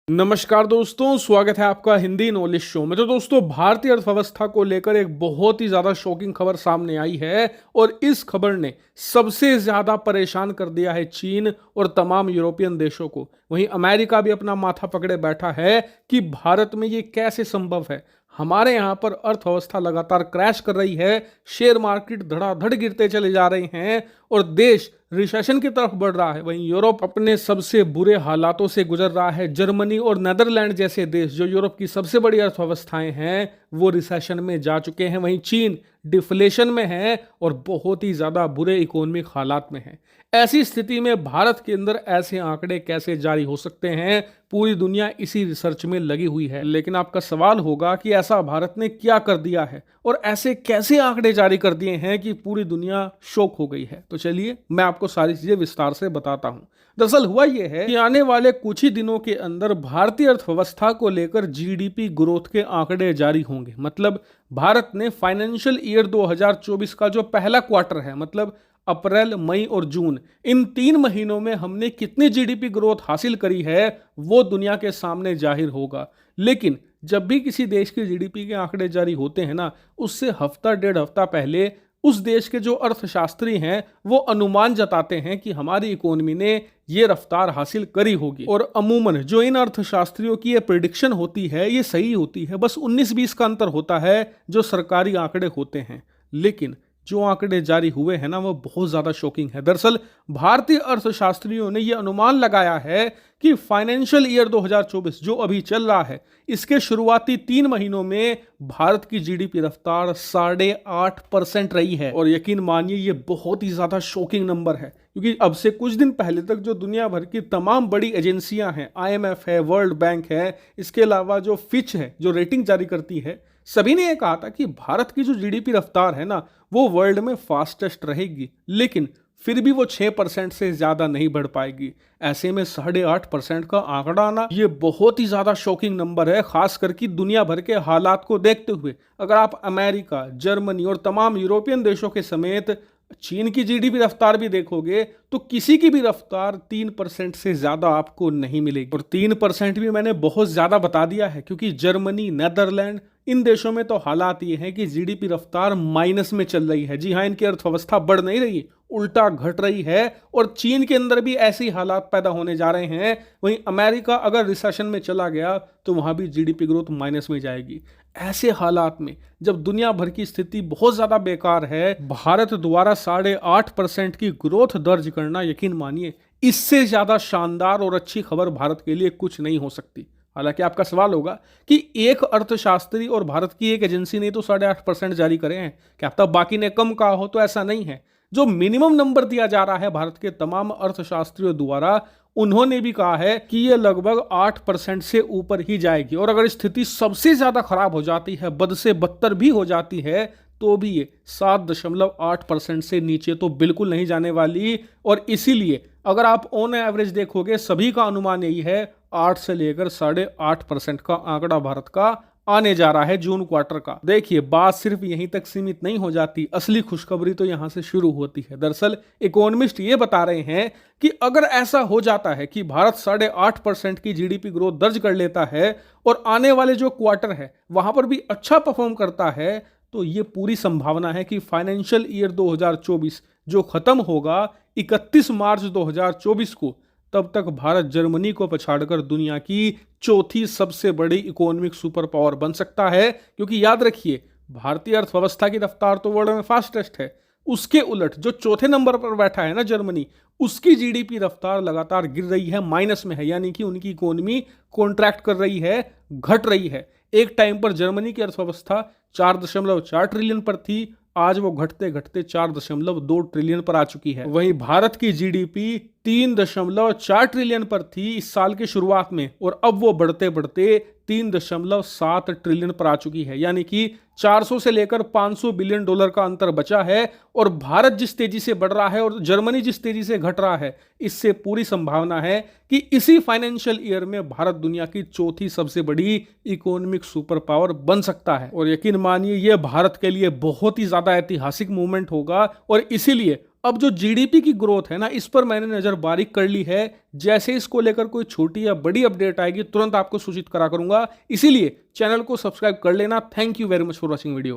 नमस्कार दोस्तों, स्वागत है आपका हिंदी नॉलेज शो में। तो दोस्तों, भारतीय अर्थव्यवस्था को लेकर एक बहुत ही ज़्यादा शॉकिंग खबर सामने आई है और इस खबर ने सबसे ज़्यादा परेशान कर दिया है चीन और तमाम यूरोपियन देशों को। वहीं अमेरिका भी अपना माथा पकड़े बैठा है कि भारत में ये कैसे संभव है। हमारे यहाँ पर अर्थव्यवस्था लगातार क्रैश कर रही है, शेयर मार्केट धड़ाधड़ गिरते चले जा रहे हैं और देश रिसेशन की तरफ बढ़ रहा है। वहीं यूरोप अपने सबसे बुरे हालातों से गुजर रहा है। जर्मनी और नेदरलैंड जैसे देश जो यूरोप की सबसे बड़ी अर्थव्यवस्थाएं हैं वो रिसेशन में जा चुके हैं। वहीं चीन डिफ्लेशन में है और बहुत ही ज़्यादा बुरे इकोनॉमिक हालात में है। ऐसी स्थिति में भारत के अंदर ऐसे आंकड़े कैसे जारी हो सकते हैं? पूरी दुनिया इसी रिसर्च में लगी हुई है। लेकिन आपका सवाल होगा कि ऐसा भारत ने क्या कर दिया है और ऐसे कैसे आंकड़े जारी कर दिए हैं कि पूरी दुनिया शॉक हो गई है। तो चलिए मैं आपको सारी चीजें विस्तार से बताता हूं। दरअसल हुआ यह है कि आने वाले कुछ ही दिनों के अंदर भारतीय अर्थव्यवस्था को लेकर जीडीपी ग्रोथ के आंकड़े जारी होंगे। मतलब भारत ने फाइनेंशियल ईयर 2024 का जो पहला क्वार्टर है, मतलब अप्रैल, मई और जून, इन 3 महीनों में हमने कितनी जीडीपी ग्रोथ हासिल करी है वो दुनिया के सामने जाहिर होगा। लेकिन जब भी किसी देश की जीडीपी के आंकड़े जारी होते हैं ना, उससे हफ्ता डेढ़ हफ्ता पहले उस देश के जो अर्थशास्त्री हैं वो अनुमान जताते हैं कि हमारी इकोनॉमी ने ये रफ्तार हासिल करी होगी। और अमूमन जो इन अर्थशास्त्रियों की ये प्रिडिक्शन होती है ये सही होती है। बस 19-20 का अंतर होता है जो सरकारी आंकड़े होते हैं। लेकिन जो आंकड़े जारी हुए हैं ना वो बहुत ज़्यादा शॉकिंग है। दरअसल भारतीय अर्थशास्त्रियों ने यह अनुमान लगाया है कि फाइनेंशियल ईयर 2024 जो अभी चल रहा है इसके शुरुआती 3 महीनों में भारत की जीडीपी रफ्तार 8.5% रही है। और यकीन मानिए ये बहुत ही ज़्यादा शॉकिंग नंबर है, क्योंकि अब से कुछ दिन पहले तक जो दुनिया भर की तमाम बड़ी एजेंसियां हैं, IMF है, वर्ल्ड बैंक है, इसके अलावा जो फिच है जो रेटिंग जारी करती है, सभी ने यह कहा था कि भारत की जो जीडीपी रफ्तार है ना वो वर्ल्ड में फास्टेस्ट रहेगी। लेकिन फिर भी वो 6% से ज्यादा नहीं बढ़ पाएगी। ऐसे में 8.5% का आंकड़ा आना ये बहुत ही ज्यादा शॉकिंग नंबर है, खास करके दुनिया भर के हालात को देखते हुए। अगर आप अमेरिका, जर्मनी और तमाम यूरोपियन देशों के समेत चीन की जीडीपी रफ्तार भी देखोगे तो किसी की भी रफ्तार 3% से ज्यादा आपको नहीं मिलेगी। और 3% भी मैंने बहुत ज्यादा बता दिया है, क्योंकि जर्मनी, नेदरलैंड, इन देशों में तो हालात ये हैं कि जीडीपी रफ्तार माइनस में चल रही है। जी हाँ, इनकी अर्थव्यवस्था बढ़ नहीं रही, उल्टा घट रही है। और चीन के अंदर भी ऐसी हालात पैदा होने जा रहे हैं। वहीं अमेरिका अगर रिसेशन में चला गया तो वहां भी जीडीपी ग्रोथ माइनस में जाएगी। ऐसे हालात में जब दुनिया भर की स्थिति बहुत ज्यादा बेकार है, भारत द्वारा 8.5% की ग्रोथ दर्ज करना, यकीन मानिए इससे ज्यादा शानदार और अच्छी खबर भारत के लिए कुछ नहीं हो सकती। हालांकि आपका सवाल होगा कि एक अर्थशास्त्री और भारत की एक एजेंसी ने तो 8.5% जारी करे हैं, क्या तब बाकी ने कम कहा हो? तो ऐसा नहीं है। जो मिनिमम नंबर दिया जा रहा है भारत के तमाम अर्थशास्त्रियों द्वारा, उन्होंने भी कहा है कि यह लगभग 8% से ऊपर ही जाएगी। और अगर स्थिति सबसे ज्यादा खराब हो जाती है, बद से बदतर भी हो जाती है, तो भी ये 7.8% से नीचे तो बिल्कुल नहीं जाने वाली। और इसीलिए अगर आप ऑन एवरेज देखोगे, सभी का अनुमान यही है 8 से लेकर 8.5% का आंकड़ा भारत का आने जा रहा है जून क्वार्टर का। देखिए, बात सिर्फ यहीं तक सीमित नहीं हो जाती, असली खुशखबरी तो यहां से शुरू होती है। दरअसल इकोनॉमिस्ट ये बता रहे हैं कि अगर ऐसा हो जाता है कि भारत 8.5% की जीडीपी ग्रोथ दर्ज कर लेता है और आने वाले जो क्वार्टर है वहां पर भी अच्छा परफॉर्म करता है, तो ये पूरी संभावना है कि फाइनेंशियल ईयर 2024 जो खत्म होगा 31 मार्च 2024 को, तब तक भारत जर्मनी को पछाड़कर दुनिया की चौथी सबसे बड़ी इकोनॉमिक सुपर पावर बन सकता है। क्योंकि याद रखिए, भारतीय अर्थव्यवस्था की रफ्तार तो वर्ल्ड में फास्टेस्ट है, उसके उलट जो चौथे नंबर पर बैठा है ना जर्मनी, उसकी जीडीपी रफ्तार लगातार गिर रही है, माइनस में है। यानी कि उनकी इकोनॉमी कॉन्ट्रैक्ट कर रही है, घट रही है। एक टाइम पर जर्मनी की अर्थव्यवस्था 4.4 ट्रिलियन पर थी, आज वो घटते घटते 4.2 ट्रिलियन पर आ चुकी है। वहीं भारत की जीडीपी 3.4 ट्रिलियन पर थी इस साल के शुरुआत में, और अब वो बढ़ते बढ़ते 3.7 ट्रिलियन पर आ चुकी है। यानी कि 400 से लेकर 500 बिलियन डॉलर का अंतर बचा है। और भारत जिस तेजी से बढ़ रहा है और जर्मनी जिस तेजी से घट रहा है, इससे पूरी संभावना है कि इसी फाइनेंशियल ईयर में भारत दुनिया की चौथी सबसे बड़ी इकोनॉमिक सुपर पावर बन सकता है। और यकीन मानिए यह भारत के लिए बहुत ही ज्यादा ऐतिहासिक मूवमेंट होगा। और इसीलिए अब जो जीडीपी की ग्रोथ है ना, इस पर मैंने नजर बारीक कर ली है। जैसे इसको लेकर कोई छोटी या बड़ी अपडेट आएगी तुरंत आपको सूचित करा करूंगा, इसीलिए चैनल को सब्सक्राइब कर लेना। Thank you very much for watching video.